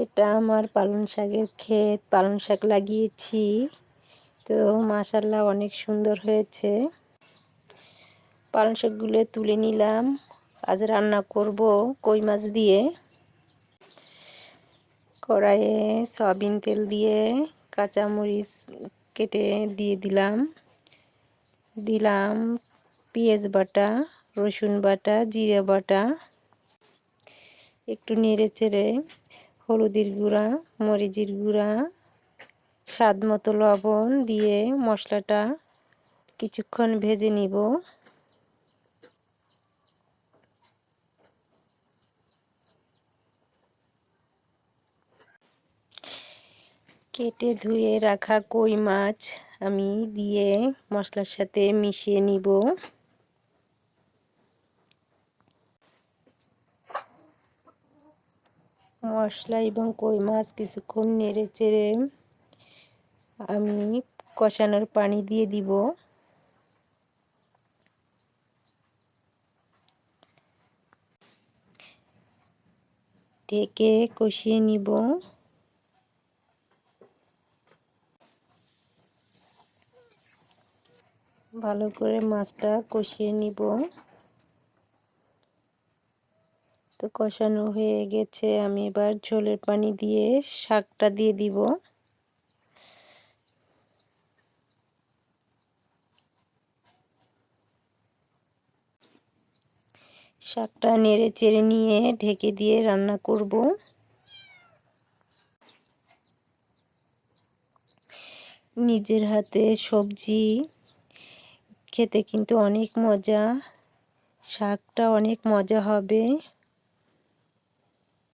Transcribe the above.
এটা আমার পালং শাকের ক্ষেত। পালং শাক লাগিয়েছি, তো মাশাআল্লাহ অনেক সুন্দর হয়েছে। পালং শাকগুলো তুলে নিলাম। আজ রান্না করব কই মাছ দিয়ে। কড়াইয়ে সয়াবিন তেল দিয়ে কাঁচামরিচ কেটে দিয়ে দিলাম পেঁয়াজ বাটা, রসুন বাটা, জিরা বাটা। একটু নেড়ে চেড়ে হলুদের গুঁড়া, মরিচের গুঁড়া, স্বাদ মতো লবণ দিয়ে মশলাটা কিছুক্ষণ ভেজে নিব। কেটে ধুয়ে রাখা কই মাছ আমি দিয়ে মশলার সাথে মিশিয়ে নিব। মশলা এবং কই মাছ কিছুক্ষণ নেড়ে চেড়ে আমি কষানোর পানি দিয়ে দিব। ঢেকে কষিয়ে নিব। ভালো করে মাছটা কষিয়ে নিব। তো কষানো হয়ে গেছে, আমি এবার ঝোলের পানি দিয়ে শাকটা দিয়ে দিব। শাকটা নেড়ে চেড়ে নিয়ে ঢেকে দিয়ে রান্না করব। নিজের হাতে সবজি খেতে কিন্তু অনেক মজা। শাকটা অনেক মজা হবে।